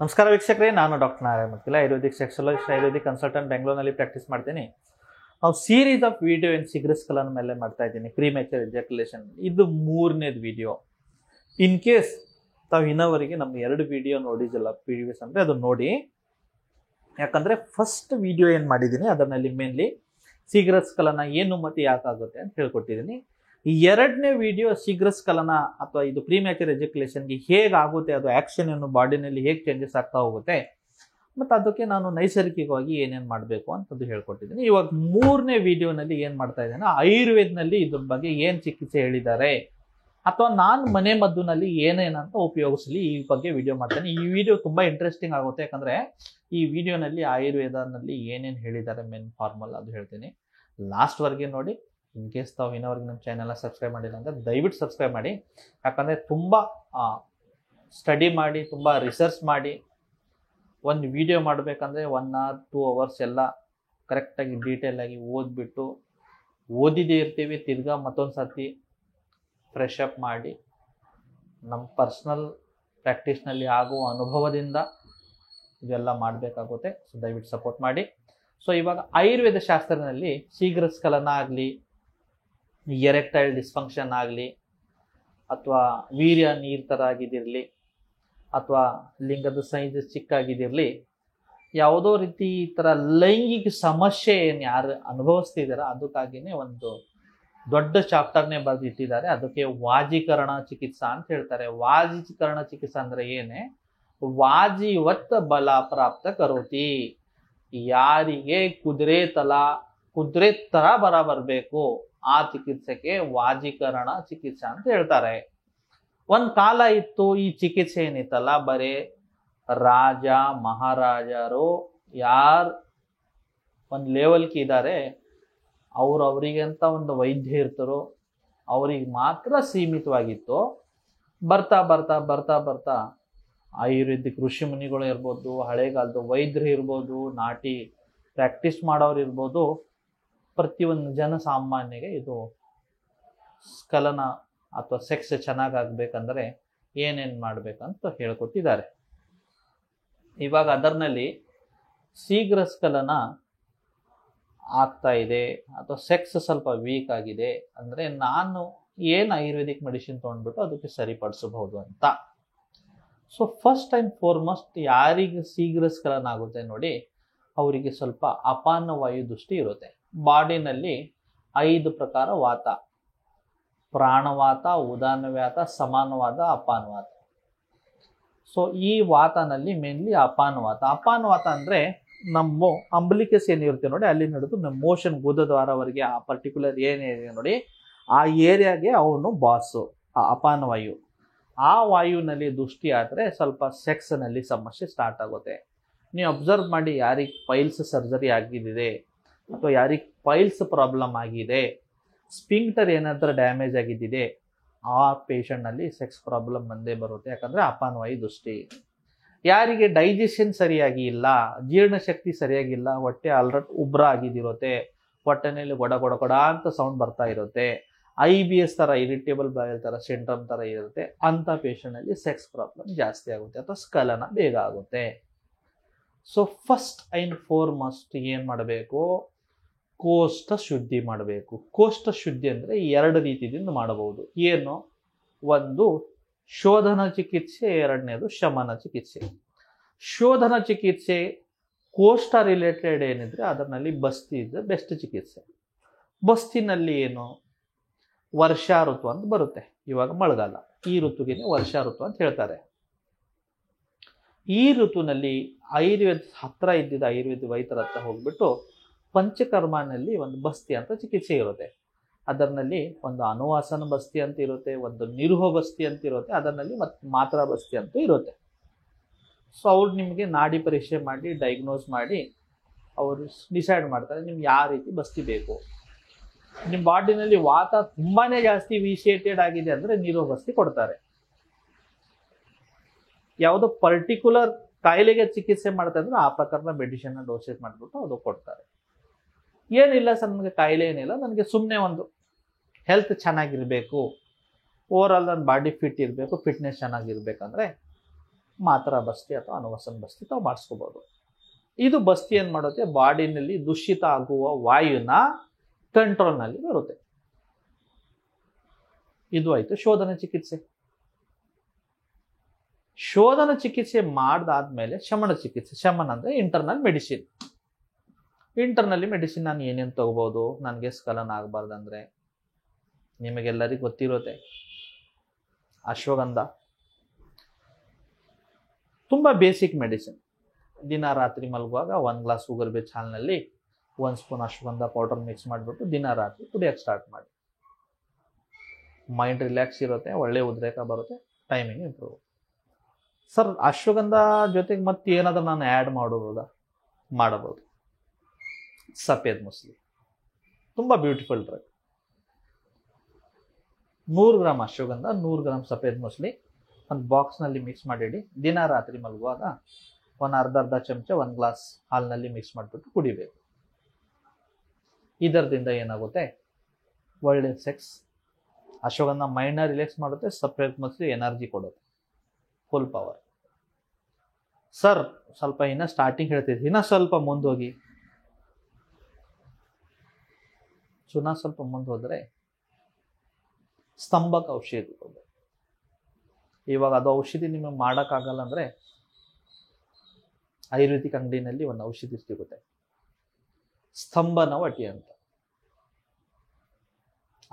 ನಮಸ್ಕಾರ ವೀಕ್ಷಕರೇ, ನಾನು ಡಾಕ್ಟರ್ ನಾರಾಯಣ ಮತ್ತಿಲ್ಲ, ಆಯುರ್ವೇದಿಕ್ ಸೆಕ್ಸಾಲಜಿಸ್ಟ್, ಆಯುರ್ವೇದಿಕ್ ಕನ್ಸಲ್ಟೆಂಟ್, ಬೆಂಗಳೂರಿನಲ್ಲಿ ಪ್ರಾಕ್ಟೀಸ್ ಮಾಡ್ತೀನಿ. ನಾವು ಸೀರೀಸ್ ಆಫ್ ವಿಡಿಯೋ ಏನು ಸಿಗ್ರಸ್ಕಲನ್ ಮೇಲೆ ಮಾಡ್ತಾ ಇದ್ದೀನಿ, ಪ್ರೀಮೇಚರ್ ಎಜಾಕ್ಯುಲೇಷನ್. ಇದು ಮೂರನೇದು ವಿಡಿಯೋ. ಇನ್ ಕೇಸ್ ತಾವು ಇನ್ನವರೆಗೆ ನಮ್ಮ 2 ವಿಡಿಯೋ ನೋಡಿದಿಲ್ಲ ಪ್ರೀವಿಯಸ್ ಅಂದರೆ ಅದು ನೋಡಿ. ಯಾಕಂದರೆ ಫಸ್ಟ್ ವಿಡಿಯೋ ಏನು ಮಾಡಿದ್ದೀನಿ ಅದರಲ್ಲಿ ಮೇನ್ಲಿ ಶೀಘ್ರಸ್ಖಲನ ಏನು ಮತ್ತು ಯಾಕಾಗುತ್ತೆ ಅಂತ ಹೇಳ್ಕೊಟ್ಟಿದ್ದೀನಿ. ಈ 2ನೇ ವಿಡಿಯೋ ಶೀಘ್ರಸ್ಖಲನ ಅಥವಾ ಇದು ಪ್ರೀಮ್ಯಾಚರ್ ಎಜಾಕ್ಯುಲೇಷನ್ಗೆ ಹೇಗಾಗುತ್ತೆ, ಅದು ಆ್ಯಕ್ಷನ್ ಏನು ಬಾಡಿನಲ್ಲಿ ಹೇಗೆ ಚೇಂಜಸ್ ಆಗ್ತಾ ಹೋಗುತ್ತೆ ಮತ್ತು ಅದಕ್ಕೆ ನಾನು ನೈಸರ್ಗಿಕವಾಗಿ ಏನೇನು ಮಾಡಬೇಕು ಅಂತದ್ದು ಹೇಳ್ಕೊಟ್ಟಿದ್ದೀನಿ. ಇವಾಗ 3ನೇ ವಿಡಿಯೋನಲ್ಲಿ ಏನು ಮಾಡ್ತಾ ಇದ್ದೇನೆ, ಆಯುರ್ವೇದನಲ್ಲಿ ಇದ್ರ ಬಗ್ಗೆ ಏನು ಚಿಕಿತ್ಸೆ ಹೇಳಿದ್ದಾರೆ ಅಥವಾ ನಾನು ಮನೆ ಮದ್ದುನಲ್ಲಿ ಏನೇನಂತ ಉಪಯೋಗಿಸಲಿ ಈ ಬಗ್ಗೆ ವಿಡಿಯೋ ಮಾಡ್ತೇನೆ. ಈ ವಿಡಿಯೋ ತುಂಬ ಇಂಟ್ರೆಸ್ಟಿಂಗ್ ಆಗುತ್ತೆ, ಯಾಕಂದರೆ ಈ ವಿಡಿಯೋನಲ್ಲಿ ಆಯುರ್ವೇದನಲ್ಲಿ ಏನೇನು ಹೇಳಿದ್ದಾರೆ ಮೇನ್ ಫಾರ್ಮಲ್ ಅದು ಹೇಳ್ತೀನಿ. ಲಾಸ್ಟ್ವರೆಗೆ ನೋಡಿ. ಇನ್ ಕೇಸ್ ತಾವು ಇನ್ನವರೆಗೆ ನಮ್ಮ ಚಾನೆಲ್ನ ಸಬ್ಸ್ಕ್ರೈಬ್ ಮಾಡಿಲ್ಲ ಅಂದರೆ ದಯವಿಟ್ಟು ಸಬ್ಸ್ಕ್ರೈಬ್ ಮಾಡಿ. ಯಾಕಂದರೆ ತುಂಬ ಸ್ಟಡಿ ಮಾಡಿ, ತುಂಬ ರಿಸರ್ಚ್ ಮಾಡಿ ಒಂದು ವಿಡಿಯೋ ಮಾಡಬೇಕಂದ್ರೆ 1 hour 2 hours ಎಲ್ಲ ಕರೆಕ್ಟಾಗಿ ಡೀಟೇಲಾಗಿ ಓದ್ಬಿಟ್ಟು ಓದಿದೇ ಇರ್ತೀವಿ. ತಿರ್ಗಾ ಮತ್ತೊಂದು ಸರ್ತಿ ಫ್ರೆಶ್ ಅಪ್ ಮಾಡಿ ನಮ್ಮ ಪರ್ಸ್ನಲ್ ಪ್ರಾಕ್ಟೀಸ್ನಲ್ಲಿ ಆಗುವ ಅನುಭವದಿಂದ ಇದೆಲ್ಲ ಮಾಡಬೇಕಾಗುತ್ತೆ. ಸೊ ದಯವಿಟ್ಟು ಸಪೋರ್ಟ್ ಮಾಡಿ. ಸೊ ಇವಾಗ ಆಯುರ್ವೇದ ಶಾಸ್ತ್ರದಲ್ಲಿ ಶೀಘ್ರಸ್ಖಲನ ಆಗಲಿ, ಎರೆಕ್ಟೈಲ್ ಡಿಸ್ಫಂಕ್ಷನ್ ಆಗಲಿ, ಅಥವಾ ವೀರ್ಯ ನೀರು ಥರ ಆಗಿದ್ದಿರಲಿ, ಅಥವಾ ಲಿಂಗದ ಸೈಜ್ ಚಿಕ್ಕಾಗಿದ್ದಿರಲಿ, ಯಾವುದೋ ರೀತಿ ಈ ಥರ ಲೈಂಗಿಕ ಸಮಸ್ಯೆ ಏನು ಯಾರು ಅನುಭವಿಸ್ತಿದ್ದಾರೆ ಅದಕ್ಕಾಗಿಯೇ ಒಂದು ದೊಡ್ಡ ಚಾಪ್ಟರ್ನೇ ಬರೆದಿಟ್ಟಿದ್ದಾರೆ. ಅದಕ್ಕೆ ವಾಜೀಕರಣ ಚಿಕಿತ್ಸಾ ಅಂತ ಹೇಳ್ತಾರೆ. ವಾಜೀಕರಣ ಚಿಕಿತ್ಸಾ ಅಂದರೆ ಏನೇ, ವಾಜಿವತ್ ಬಲ ಪ್ರಾಪ್ತ ಕರೋತಿ. ಯಾರಿಗೆ ಕುದುರೆ ಥರ ಬರ ಬರಬೇಕು ಆ ಚಿಕಿತ್ಸೆಗೆ ವಾಜೀಕರಣ ಚಿಕಿತ್ಸಾ ಅಂತ ಹೇಳ್ತಾರೆ. ಒಂದು ಕಾಲ ಇತ್ತು ಈ ಚಿಕಿತ್ಸೆ ಏನಿತ್ತಲ್ಲ, ಬರೀ ರಾಜ ಮಹಾರಾಜರು ಯಾರು ಒಂದು ಲೆವೆಲ್ಗೆ ಇದ್ದಾರೆ ಅವರಿಗೆ ಅಂತ ಒಂದು ವೈದ್ಯ ಇರ್ತಾರೋ ಅವ್ರಿಗೆ ಮಾತ್ರ ಸೀಮಿತವಾಗಿತ್ತು. ಬರ್ತಾ ಬರ್ತಾ ಬರ್ತಾ ಬರ್ತಾ ಆಯುರ್ವೇದಿಕ್ ಋಷಿ ಮುನಿಗಳು ಇರ್ಬೋದು, ಹಳೆಗಾಲದ ವೈದ್ಯರು ಇರ್ಬೋದು, ನಾಟಿ ಪ್ರಾಕ್ಟೀಸ್ ಮಾಡೋರು ಇರ್ಬೋದು, ಪ್ರತಿಯೊಂದು ಜನಸಾಮಾನ್ಯಗೆ ಇದು ಸ್ಖಲನ ಅಥವಾ ಸೆಕ್ಸ್ ಚೆನ್ನಾಗಾಗಬೇಕಂದ್ರೆ ಏನೇನು ಮಾಡಬೇಕಂತ ಹೇಳ್ಕೊಟ್ಟಿದ್ದಾರೆ. ಇವಾಗ ಅದರಲ್ಲಿ ಶೀಘ್ರಸ್ಖಲನ ಆಗ್ತಾ ಇದೆ ಅಥವಾ ಸೆಕ್ಸ್ ಸ್ವಲ್ಪ ವೀಕ್ ಆಗಿದೆ ಅಂದರೆ ನಾನು ಏನು ಆಯುರ್ವೇದಿಕ್ ಮೆಡಿಸಿನ್ ತೊಗೊಂಡ್ಬಿಟ್ಟು ಅದಕ್ಕೆ ಸರಿಪಡಿಸಬಹುದು ಅಂತ. ಸೊ ಫಸ್ಟ್ ಆ್ಯಂಡ್ ಫಾರ್ಮೋಸ್ಟ್ ಯಾರಿಗೆ ಶೀಘ್ರಸ್ಖಲನ ಆಗುತ್ತೆ ನೋಡಿ, ಅವರಿಗೆ ಸ್ವಲ್ಪ ಅಪಾನ ವಾಯು ದೃಷ್ಟಿ ಇರುತ್ತೆ. ಬಾಡಿನಲ್ಲಿ 5 ಪ್ರಕಾರ ವಾತ: ಪ್ರಾಣವಾತ, ಉದಾನವಾತ, ಸಮಾನವಾದ, ಅಪಾನವಾತ. ಸೊ ಈ ವಾತನಲ್ಲಿ ಮೇನ್ಲಿ ಅಪಾನವಾತ ಅಂದರೆ ನಮ್ಮ ಅಂಬ್ಲಿಕಸ್ ಏನಿರುತ್ತೆ ನೋಡಿ, ಅಲ್ಲಿ ನಡೆದು ನಮ್ಮ ಮೋಷನ್ ಗುದದ್ವಾರವರೆಗೆ ಆ ಪರ್ಟಿಕ್ಯುಲರ್ ಏನಿದೆ ನೋಡಿ ಆ ಏರಿಯಾಗೆ ಅವನು ಬಾಸು, ಆ ಅಪಾನವಾಯು. ಆ ವಾಯುವಿನಲ್ಲಿ ದೃಷ್ಟಿ ಆದರೆ ಸ್ವಲ್ಪ ಸೆಕ್ಸ್ನಲ್ಲಿ ಸಮಸ್ಯೆ ಸ್ಟಾರ್ಟ್ ಆಗುತ್ತೆ. ನೀವು ಅಬ್ಸರ್ವ್ ಮಾಡಿ, ಯಾರಿಗೆ ಪೈಲ್ಸ್ ಸರ್ಜರಿ ಆಗಿದ್ದಿದೆ ಅಥವಾ ಯಾರಿಗೆ ಪೈಲ್ಸ್ ಪ್ರಾಬ್ಲಮ್ ಆಗಿದೆ, ಸ್ಪಿಂಕ್ಟರ್ ಏನಾದರೂ ಡ್ಯಾಮೇಜ್ ಆಗಿದ್ದಿದೆ, ಆ ಪೇಷಂಟ್ನಲ್ಲಿ ಸೆಕ್ಸ್ ಪ್ರಾಬ್ಲಮ್ ಬಂದೇ ಬರುತ್ತೆ. ಯಾಕಂದರೆ ಅಪಾನವಾಯು ದೃಷ್ಟಿ. ಯಾರಿಗೆ ಡೈಜೆಷನ್ ಸರಿಯಾಗಿ ಇಲ್ಲ, ಜೀರ್ಣಶಕ್ತಿ ಸರಿಯಾಗಿಲ್ಲ, ಹೊಟ್ಟೆ ಆಲ್ರೆಡಿ ಉಬ್ರ ಆಗಿದ್ದಿರುತ್ತೆ, ಹೊಟ್ಟೆನಲ್ಲಿ ಗೊಡ ಅಂತ ಸೌಂಡ್ ಬರ್ತಾ ಇರುತ್ತೆ, IBS ಥರ ಇರಿಟೇಬಲ್ ಬಾಯಲ್ ಥರ ಸಿಂಡ್ರಮ್ ಥರ ಇರುತ್ತೆ, ಅಂಥ ಪೇಷಂಟ್ನಲ್ಲಿ ಸೆಕ್ಸ್ ಪ್ರಾಬ್ಲಮ್ ಜಾಸ್ತಿ ಆಗುತ್ತೆ ಅಥವಾ ಸ್ಖಲನ ಬೇಗ ಆಗುತ್ತೆ. ಸೊ ಫಸ್ಟ್ ಆ್ಯಂಡ್ ಫಾರ್ಮೋಸ್ಟ್ ಏನು ಮಾಡಬೇಕು, ಕೋಷ್ಠ ಶುದ್ಧಿ ಮಾಡಬೇಕು. ಕೋಷ್ಠ ಶುದ್ಧಿ ಅಂದರೆ 2 ರೀತಿಯಿಂದ ಮಾಡಬಹುದು. ಏನು, ಒಂದು ಶೋಧನ ಚಿಕಿತ್ಸೆ, 2ನೇದು ಶಮನ ಚಿಕಿತ್ಸೆ. ಶೋಧನ ಚಿಕಿತ್ಸೆ ಕೋಷ್ಠ ರಿಲೇಟೆಡ್ ಏನಿದ್ರೆ ಅದರಲ್ಲಿ ಬಸ್ತಿ ಇದ್ದರೆ ಬೆಸ್ಟ್ ಚಿಕಿತ್ಸೆ. ಬಸ್ತಿನಲ್ಲಿ ಏನು, ವರ್ಷಾ ಋತು ಅಂತ ಬರುತ್ತೆ. ಇವಾಗ ಮಳೆಗಾಲ, ಈ ಋತುಗೆ ವರ್ಷಾ ಋತು ಅಂತ ಹೇಳ್ತಾರೆ. ಈ ಋತುನಲ್ಲಿ ಆಯುರ್ವೇದ ಹತ್ರ ಇದ್ದಿದ್ದ ಆಯುರ್ವೇದ ವೈದ್ಯರ ಹತ್ರ ಹೋಗ್ಬಿಟ್ಟು ಪಂಚಕರ್ಮನಲ್ಲಿ ಒಂದು ಬಸ್ತಿ ಅಂತ ಚಿಕಿತ್ಸೆ ಇರುತ್ತೆ. ಅದರಲ್ಲಿ ಒಂದು ಅನುವಾಸನ ಬಸ್ತಿ ಅಂತ ಇರುತ್ತೆ, ಒಂದು ನಿರುಹ ಬಸ್ತಿ ಅಂತ ಇರುತ್ತೆ, ಅದರಲ್ಲಿ ಮಾತ್ರಾ ಬಸ್ತಿ ಅಂತ ಇರುತ್ತೆ. ಸೊ ಅವ್ರು ನಿಮಗೆ ನಾಡಿ ಪರೀಕ್ಷೆ ಮಾಡಿ ಡಯಾಗ್ನೋಸ್ ಮಾಡಿ ಅವರು ಡಿಸೈಡ್ ಮಾಡ್ತಾರೆ ನಿಮ್ಗೆ ಯಾವ ರೀತಿ ಬಸ್ತಿ ಬೇಕು. ನಿಮ್ಮ ಬಾಡಿನಲ್ಲಿ ವಾತ ತುಂಬಾ ಜಾಸ್ತಿ ವಿಶೇಟೆಡ್ ಆಗಿದೆ ಅಂದರೆ ನಿರುಹ ಬಸ್ತಿ ಕೊಡ್ತಾರೆ. ಯಾವುದೋ ಪರ್ಟಿಕ್ಯುಲರ್ ಕಾಯಿಲೆಗೆ ಚಿಕಿತ್ಸೆ ಮಾಡ್ತಾ ಇದ್ರೆ ಆ ಪ್ರಕಾರದ ಮೆಡಿಸಿನ್ನ ಡೋಸೇಜ್ ಮಾಡಿಬಿಟ್ಟು ಅದು ಕೊಡ್ತಾರೆ. ಏನಿಲ್ಲ ಸರ್, ನನಗೆ ಕಾಯಿಲೆ ಏನಿಲ್ಲ, ನನಗೆ ಸುಮ್ಮನೆ ಒಂದು ಹೆಲ್ತ್ ಚೆನ್ನಾಗಿರಬೇಕು, ಓವರ್ ಆಲ್ ನನ್ನ ಬಾಡಿ ಫಿಟ್ ಇರಬೇಕು, ಫಿಟ್ನೆಸ್ ಚೆನ್ನಾಗಿರ್ಬೇಕಂದ್ರೆ ಮಾತ್ರಾ ಬಸ್ತಿ ಅಥವಾ ಅನುವಸನ್ ಬಸ್ತಿ ತಾವು ಮಾಡಿಸ್ಕೋಬಹುದು. ಇದು ಬಸ್ತಿ ಏನು ಮಾಡುತ್ತೆ, ಬಾಡಿನಲ್ಲಿ ದೂಷಿತ ಆಗುವ ವಾಯುನ ಕಂಟ್ರೋಲ್ನಲ್ಲಿ ಬರುತ್ತೆ. ಇದು ಆಯ್ತು ಶೋಧನ ಚಿಕಿತ್ಸೆ. ಶೋಧನ ಚಿಕಿತ್ಸೆ ಮಾಡ್ದಾದ್ಮೇಲೆ ಶಮನ ಚಿಕಿತ್ಸೆ. ಶಮನ ಅಂದ್ರೆ ಇಂಟರ್ನಲ್ ಮೆಡಿಸಿನ್. ಇಂಟರ್ನಲ್ಲಿ ಮೆಡಿಸಿನ್ ನಾನು ಏನೇನು ತಗೋಬಹುದು ನನಗೆ ಸ್ಖಲನ ಆಗಬಾರ್ದಂದ್ರೆ, ನಿಮಗೆಲ್ಲರಿಗೂ ಗೊತ್ತಿರುತ್ತೆ ಅಶ್ವಗಂಧ ತುಂಬ ಬೇಸಿಕ್ ಮೆಡಿಸಿನ್. ದಿನ ರಾತ್ರಿ ಮಲಗುವಾಗ 1 ಗ್ಲಾಸ್ ಉಗುರು ಬೆಚ್ಚ ಹಾಲಿನಲ್ಲಿ 1 ಸ್ಪೂನ್ ಅಶ್ವಗಂಧ ಪೌಡರ್ ಮಿಕ್ಸ್ ಮಾಡಿಬಿಟ್ಟು ದಿನ ರಾತ್ರಿ ಕುಡಿಯೋಕ್ಕೆ ಸ್ಟಾರ್ಟ್ ಮಾಡಿ. ಮೈಂಡ್ ರಿಲ್ಯಾಕ್ಸ್ ಇರುತ್ತೆ, ಒಳ್ಳೆ ಉದ್ರೇಕ ಬರುತ್ತೆ, ಟೈಮಿಂಗ್ ಇಂಪ್ರೂವ್. ಸರ್ ಅಶ್ವಗಂಧ ಜೊತೆಗೆ ಮತ್ತೆ ಏನಾದರೂ ನಾನು ಆ್ಯಡ್ ಮಾಡಬಹುದಾ? ಮಾಡಬಹುದು. ಸಫೇದ್ ಮುಸ್ಲಿ ತುಂಬ beautiful drug. 100 gram ashwagandha, 100 gram safed musli ಒಂದು ಬಾಕ್ಸ್ನಲ್ಲಿ ಮಿಕ್ಸ್ ಮಾಡಿಡಿ. ದಿನ ರಾತ್ರಿ ಮಲಗುವಾಗ ಒಂದು ಅರ್ಧ ಚಮಚ 1 ಗ್ಲಾಸ್ ಹಾಲಿನಲ್ಲಿ ಮಿಕ್ಸ್ ಮಾಡಿಬಿಟ್ಟು ಕುಡಿಬೇಕು. ಇದರಿಂದ ಏನಾಗುತ್ತೆ, ಒಳ್ಳೆ ಸೆಕ್ಸ್. ಅಶ್ವಗಂಧ ಮೈಂಡ್ನ ರಿಲ್ಯಾಕ್ಸ್ ಮಾಡುತ್ತೆ, ಸಫೇದ್ ಮುಸ್ಲಿ ಎನರ್ಜಿ ಕೊಡುತ್ತೆ, ಫುಲ್ ಪವರ್. ಸರ್ ಸ್ವಲ್ಪ ಇನ್ನ ಸ್ಟಾರ್ಟಿಂಗ್ ಹೇಳ್ತಿದ್ವಿ, ಇನ್ನ ಸ್ವಲ್ಪ ಮುಂದೆ ಹೋಗಿ, ಸ್ವಲ್ಪ ಮುಂದೆ ಹೋದ್ರೆ ಸ್ತಂಭಕ ಔಷಧಿ. ಇವಾಗ ಅದು ಔಷಧಿ ನಿಮಗೆ ಮಾಡೋಕ್ಕಾಗಲ್ಲ ಅಂದರೆ ಆಯುರ್ವೇದಿಕ್ ಅಂಗಡಿನಲ್ಲಿ ಒಂದು ಔಷಧಿ ಸಿಗುತ್ತೆ, ಸ್ತಂಭನ ವಟಿ ಅಂತ.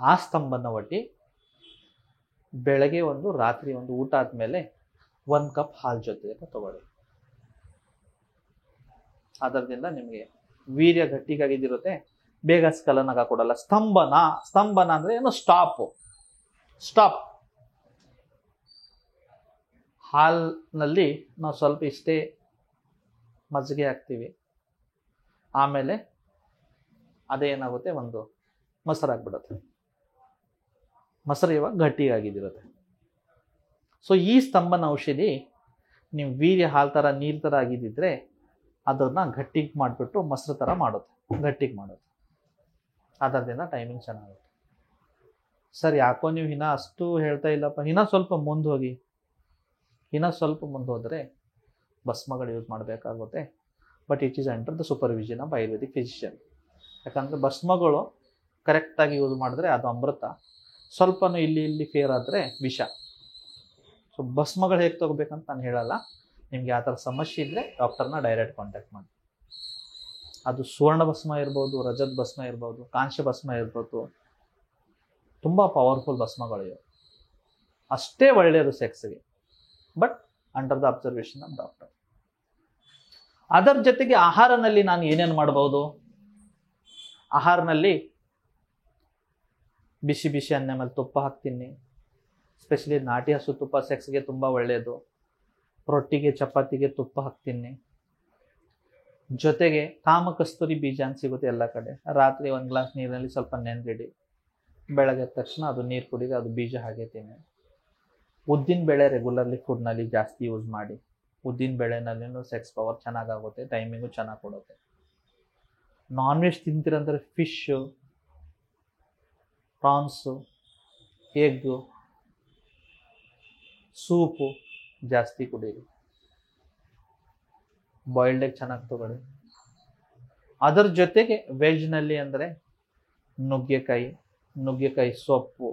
ಆ ಸ್ತಂಭನ ವಟಿ ಬೆಳಗ್ಗೆ ಒಂದು ರಾತ್ರಿ ಒಂದು ಊಟ ಆದ್ಮೇಲೆ 1 ಕಪ್ ಹಾಲು ಜೊತೆಗೆ ತಗೊಳ್ಳಿ. ಅದರಿಂದ ನಿಮಗೆ ವೀರ್ಯ ಗಟ್ಟಿಗಾಗಿದ್ದಿರುತ್ತೆ, ಬೇಗ ಸ್ಖಲನ ಕೊಡಲ್ಲ. ಸ್ತಂಭನ ಅಂದ್ರೆ ಏನು, ಸ್ಟಾಪ್. ಹಾಲಿನಲ್ಲಿ ನಾವು ಸ್ವಲ್ಪ ಇಷ್ಟೇ ಮಜ್ಜಿಗೆ ಹಾಕ್ತೀವಿ, ಆಮೇಲೆ ಅದೇನಾಗುತ್ತೆ, ಒಂದು ಮೊಸರಾಗ್ಬಿಡುತ್ತೆ. ಮೊಸರು ಇವಾಗ ಗಟ್ಟಿಯಾಗಿದ್ದಿರುತ್ತೆ. ಸೊ ಈ ಸ್ತಂಭನ ಔಷಧಿ ನೀವು ವೀರ್ಯ ಹಾಲು ಥರ ನೀರು ಥರ ಆಗಿದ್ದಿದ್ರೆ ಅದನ್ನ ಗಟ್ಟಿಗೆ ಮಾಡಿಬಿಟ್ಟು ಮೊಸರು ಥರ ಮಾಡುತ್ತೆ, ಗಟ್ಟಿಗೆ ಮಾಡುತ್ತೆ. ಅದರಿಂದ ಟೈಮಿಂಗ್ ಚೆನ್ನಾಗುತ್ತೆ. ಸರ್ ಯಾಕೋ ನೀವು ಇನ್ನೂ ಅಷ್ಟು ಹೇಳ್ತಾ ಇಲ್ಲಪ್ಪ, ಇನ್ನೂ ಸ್ವಲ್ಪ ಮುಂದೆ ಹೋಗಿ. ಇನ್ನೂ ಸ್ವಲ್ಪ ಮುಂದೆ ಹೋದರೆ ಭಸ್ಮಗಳು ಯೂಸ್ ಮಾಡಬೇಕಾಗುತ್ತೆ. But it is under the supervision of Ayurvedic physician. ಯಾಕಂದರೆ ಭಸ್ಮಗಳು ಕರೆಕ್ಟಾಗಿ ಯೂಸ್ ಮಾಡಿದ್ರೆ ಅದು ಅಮೃತ, ಸ್ವಲ್ಪನೂ ಇಲ್ಲಿ ಫೇರ್ ಆದರೆ ವಿಷ. ಸೊ ಭಸ್ಮಗಳು ಹೇಗೆ ತಗೋಬೇಕಂತ ನಾನು ಹೇಳಲ್ಲ. ನಿಮ್ಗೆ ಆ ಥರ ಸಮಸ್ಯೆ ಇದ್ದರೆ ಡಾಕ್ಟರ್ನ ಡೈರೆಕ್ಟ್ ಕಾಂಟ್ಯಾಕ್ಟ್ ಮಾಡಿ. ಅದು ಸುವರ್ಣ ಭಸ್ಮ ಇರ್ಬೋದು, ರಜತ್ ಭಸ್ಮ ಇರ್ಬೋದು, ಕಾಂಸ್ಯ ಭಸ್ಮ ಇರ್ಬೋದು, ತುಂಬ ಪವರ್ಫುಲ್ ಭಸ್ಮಗಳಿವೆ. ಅಷ್ಟೇ ಒಳ್ಳೆಯದು ಸೆಕ್ಸ್ಗೆ, but under the observation of doctor. ಅದರ ಜೊತೆಗೆ ಆಹಾರನಲ್ಲಿ ನಾನು ಏನೇನು ಮಾಡ್ಬೋದು? ಆಹಾರನಲ್ಲಿ ಬಿಸಿ ಅನ್ನ ಮೇಲೆ ತುಪ್ಪ ಹಾಕ್ತೀನಿ. ಸ್ಪೆಷಲಿ ನಾಟಿ ಹಸು ತುಪ್ಪ ಸೆಕ್ಸ್ಗೆ ತುಂಬ ಒಳ್ಳೆಯದು. ರೊಟ್ಟಿಗೆ ಚಪಾತಿಗೆ ತುಪ್ಪ ಹಾಕ್ತೀನಿ. ಜೊತೆಗೆ ಕಾಮಕಸ್ತೂರಿ ಬೀಜ ಅಂತ ಸಿಗುತ್ತೆ ಎಲ್ಲ ಕಡೆ. ರಾತ್ರಿ 1 ಗ್ಲಾಸ್ ನೀರಿನಲ್ಲಿ ಸ್ವಲ್ಪ ನೆನೆದಿಡಿ, ಬೆಳಗ್ಗೆ ತಕ್ಷಣ ಅದು ನೀರು ಕುಡಿದು ಅದು ಬೀಜ ಹಾಗೆ ತಿನ್ನಿ. ಉದ್ದಿನ ಬೇಳೆ ರೆಗ್ಯುಲರ್ಲಿ ಫುಡ್ನಲ್ಲಿ ಜಾಸ್ತಿ ಯೂಸ್ ಮಾಡಿ. ಉದ್ದಿನ ಬೇಳೆನಲ್ಲಿನೂ ಸೆಕ್ಸ್ ಪವರ್ ಚೆನ್ನಾಗಾಗುತ್ತೆ, ಟೈಮಿಂಗು ಚೆನ್ನಾಗಿ ಕೊಡುತ್ತೆ. ನಾನ್ ವೆಜ್ ತಿಂತೀರಂದ್ರೆ ಫಿಶ್ಶು, ಪ್ರಾನ್ಸು, ಎಗ್ಗು, ಸೂಪು ಜಾಸ್ತಿ ಕುಡೀರಿ. ಬಾಯ್ಲ್ಡ್ ಎಗ್ ಚೆನ್ನಾಗಿ ತಗೊಳ್ಳಿ. ಅದರ ಜೊತೆಗೆ ವೆಜ್ನಲ್ಲಿ ಅಂದರೆ ನುಗ್ಗೆಕಾಯಿ ಸೊಪ್ಪು,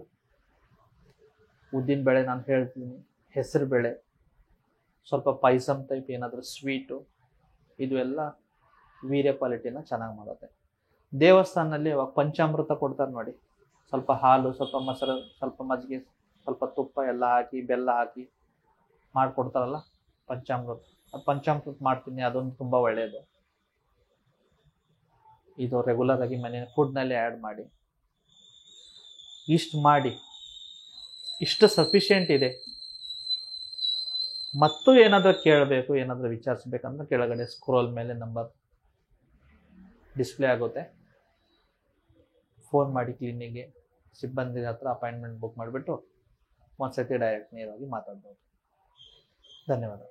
ಉದ್ದಿನ ಬೇಳೆ ನಾನು ಹೇಳ್ತೀನಿ, ಹೆಸರು ಬೇಳೆ, ಸ್ವಲ್ಪ ಪಾಯಸಮ್ ಟೈಪ್ ಏನಾದರೂ ಸ್ವೀಟು, ಇದು ಎಲ್ಲ ವೀರ್ಯ ಕ್ವಾಲಿಟಿನ ಚೆನ್ನಾಗಿ ಮಾಡುತ್ತೆ. ದೇವಸ್ಥಾನದಲ್ಲಿ ಅವಾಗ ಪಂಚಾಮೃತ ಕೊಡ್ತಾರೆ ನೋಡಿ, ಸ್ವಲ್ಪ ಹಾಲು, ಸ್ವಲ್ಪ ಮೊಸರು, ಸ್ವಲ್ಪ ಮಜ್ಜಿಗೆ, ಸ್ವಲ್ಪ ತುಪ್ಪ ಎಲ್ಲ ಹಾಕಿ ಬೆಲ್ಲ ಹಾಕಿ ಮಾಡಿಕೊಡ್ತಾರಲ್ಲ ಪಂಚಾಮೃತ ಮಾಡ್ತೀನಿ, ಅದೊಂದು ತುಂಬ ಒಳ್ಳೆಯದು. ಇದು ರೆಗ್ಯುಲರ್ ಆಗಿ ಮನೆ ಫುಡ್ನಲ್ಲಿ ಆ್ಯಡ್ ಮಾಡಿ. ಇಷ್ಟು ಸಫಿಷಿಯೆಂಟ್ ಇದೆ. ಮತ್ತು ಏನಾದರೂ ಕೇಳಬೇಕು, ಏನಾದರೂ ವಿಚಾರಿಸ್ಬೇಕಂದ್ರೆ ಕೆಳಗಡೆ ಸ್ಕ್ರೋಲ್ ಮೇಲೆ ನಂಬರ್ ಡಿಸ್ಪ್ಲೇ ಆಗುತ್ತೆ. ಫೋನ್ ಮಾಡಿ ಕ್ಲಿನಿಕ್ಗೆ, ಸಿಬ್ಬಂದಿ ಹತ್ರ ಅಪಾಯಿಂಟ್ಮೆಂಟ್ ಬುಕ್ ಮಾಡಿಬಿಟ್ಟು ಒಂದ್ಸತಿ ಡೈರೆಕ್ಟ್ ನೇರವಾಗಿ ಮಾತಾಡ್ಬೋದು. ಧನ್ಯವಾದ.